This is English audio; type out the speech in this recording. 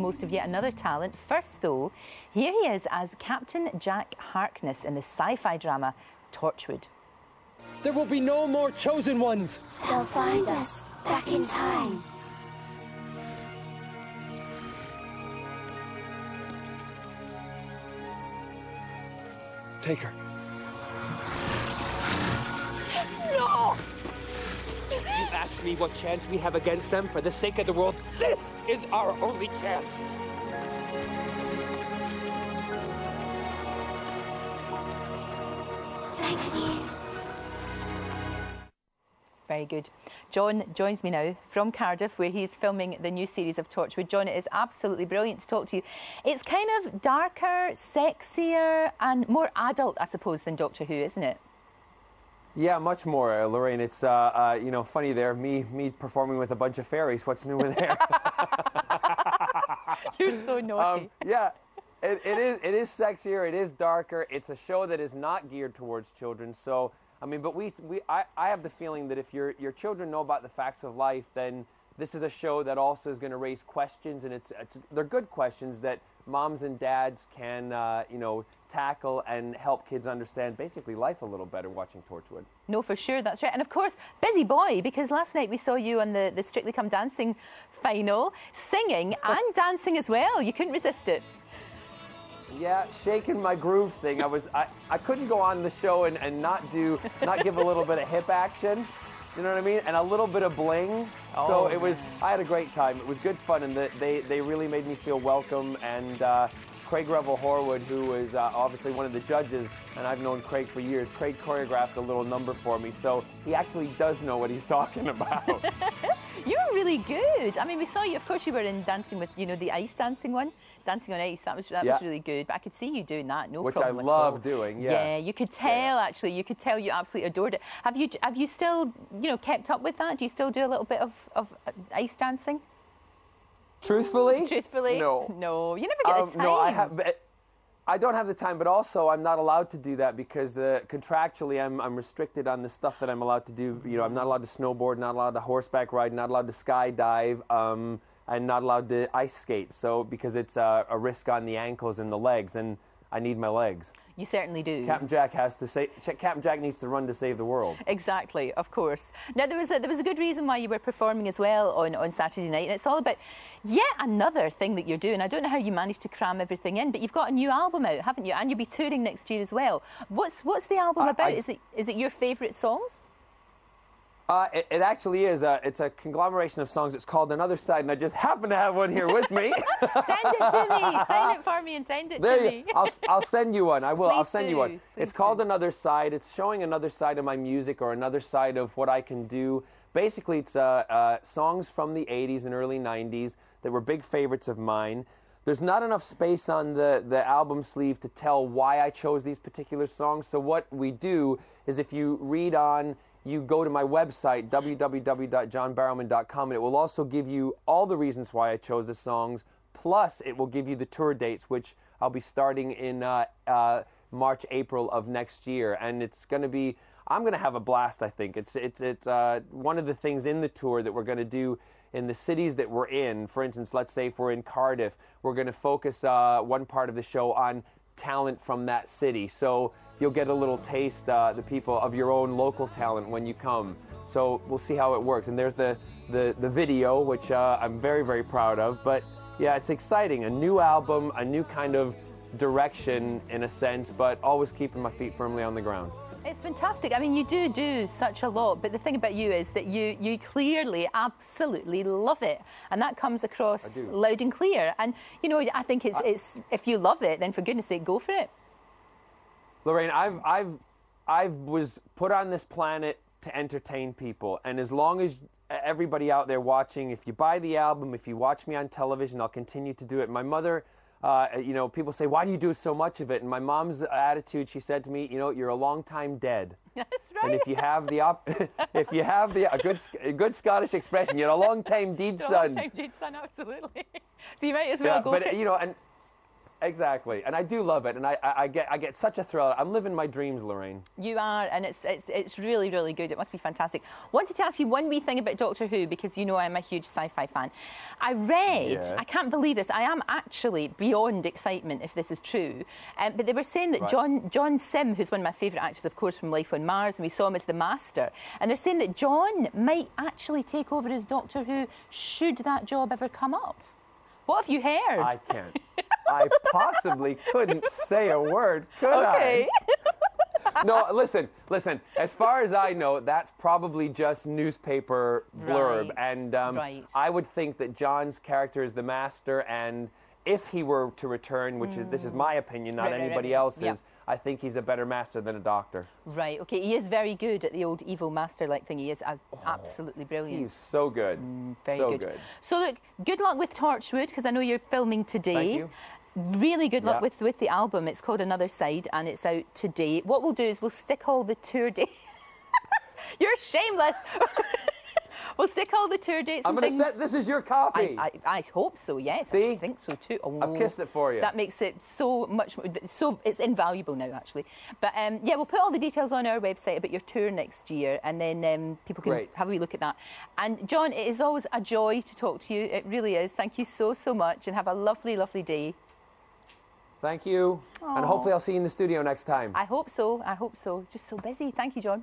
most of yet another talent. First, though, here he is as Captain Jack Harkness in the sci-fi drama Torchwood. There will be no more chosen ones. They'll find us back in time. Take her. No! You ask me what chance we have against them. For the sake of the world, this is our only chance. Thank you. Very good. John joins me now from Cardiff, where he's filming the new series of Torchwood. John, it is absolutely brilliant to talk to you. It's kind of darker, sexier and more adult, I suppose, than Doctor Who, isn't it? Yeah, much more, Lorraine. It's, you know, funny there, me performing with a bunch of fairies. What's new with there? You're so naughty. Yeah, it is sexier, it is darker. It's a show that is not geared towards children, so... I mean, but I have the feeling that if your children know about the facts of life, then this is a show that also is going to raise questions, and they're good questions that moms and dads can, you know, tackle and help kids understand basically life a little better watching Torchwood. No, for sure, that's right. And of course, busy boy, because last night we saw you on the Strictly Come Dancing final, singing and dancing as well. You couldn't resist it. Yeah, shaking my groove thing. I couldn't go on the show and not give a little bit of hip action. You know what I mean? And a little bit of bling. Oh, so it was. I had a great time. It was good fun, and they really made me feel welcome. And Craig Revel-Horwood, who is obviously one of the judges, and I've known Craig for years. Craig choreographed a little number for me, so he actually does know what he's talking about. You were really good. I mean, we saw you. Of course, you were in dancing with, you know, the ice dancing one, dancing on ice. That was really good. But I could see you doing that. No problem at all. Which I love doing. Yeah, you could tell actually. You could tell you absolutely adored it. Have you still, you know, kept up with that? Do you still do a little bit of ice dancing? Truthfully? Truthfully? No. No, you never get the time. No, I don't have the time, but also I'm not allowed to do that because contractually I'm restricted on the stuff that I'm allowed to do. You know, I'm not allowed to snowboard, not allowed to horseback ride, not allowed to skydive, and not allowed to ice skate. So because it's a risk on the ankles and the legs, and I need my legs. You certainly do. Captain Jack needs to run to save the world. Exactly, of course. Now there was a good reason why you were performing as well on Saturday night, and it's all about yet another thing that you're doing. I don't know how you managed to cram everything in, but you've got a new album out, haven't you? And you'll be touring next year as well. What's the album about? Is it your favourite songs? It actually is. It's a conglomeration of songs. It's called Another Side, and I just happen to have one here with me. Send it to me. Sign it for me and send it to me. I'll send you one. I will. Please I'll send you one. It's called Another Side. It's showing another side of my music or another side of what I can do. Basically, it's songs from the 80s and early 90s that were big favorites of mine. There's not enough space on the album sleeve to tell why I chose these particular songs. So what we do is if you read on, you go to my website, www.johnbarrowman.com, and it will also give you all the reasons why I chose the songs, plus it will give you the tour dates, which I'll be starting in March, April of next year. And it's going to be, I'm going to have a blast, I think. It's one of the things in the tour that we're going to do in the cities that we're in. For instance, let's say if we're in Cardiff, we're going to focus one part of the show on talent from that city. So you'll get a little taste, the people, of your own local talent when you come. So we'll see how it works. And there's the video, which I'm very, very proud of. But yeah, it's exciting. A new album, a new kind of direction in a sense, but always keeping my feet firmly on the ground. It's fantastic. I mean, you do such a lot, but the thing about you is that you clearly, absolutely love it, and that comes across loud and clear. And you know, I think it's if you love it, then for goodness sake, go for it. Lorraine, I was put on this planet to entertain people, and as long as everybody out there watching, if you buy the album, if you watch me on television, I'll continue to do it. My mother. You know, people say, why do you do so much of it? And my mom's attitude, she said to me, you know, you're a long time dead. That's right. And if you have a good Scottish expression, you're a long time deed son. A long time deed son, absolutely. So you might as well go for it. You know, and Exactly, and I do love it, and I get such a thrill. I'm living my dreams, Lorraine. You are, and it's really, really good. It must be fantastic. Wanted to ask you one wee thing about Doctor Who, because you know I'm a huge sci-fi fan. I read, Yes. I can't believe this, I am actually beyond excitement if this is true, but they were saying that Right. John Sim, who's one of my favourite actors, of course, from Life on Mars, and we saw him as the Master, and they're saying that John might actually take over as Doctor Who should that job ever come up. What have you heard? I can't. I possibly couldn't say a word, could Okay. I? No, listen. As far as I know, that's probably just newspaper blurb, Right, and right. I would think that John's character is the Master, and if he were to return, which is this is my opinion, not Right, anybody right. else's, Yeah. I think he's a better Master than a Doctor. Right, okay. He is very good at the old evil master-like thing. He is absolutely brilliant. He's so good, Very so good. So look, good luck with Torchwood, because I know you're filming today. Thank you. Really good luck Yeah. with the album. It's called Another Side, and it's out today. What we'll do is we'll stick all the tour dates. You're shameless. We'll stick all the tour dates I'm and going to things. set. This is your copy. I hope so. Yes, See? I think so too. Oh, I've kissed it for you. That makes it so much more. So it's invaluable now, actually. But yeah, we'll put all the details on our website about your tour next year, and then people can Great. have a wee look at that. And John, it is always a joy to talk to you. It really is. Thank you so much, and have a lovely, lovely day. Thank you, and hopefully I'll see you in the studio next time. I hope so. I hope so. Just so busy. Thank you, John.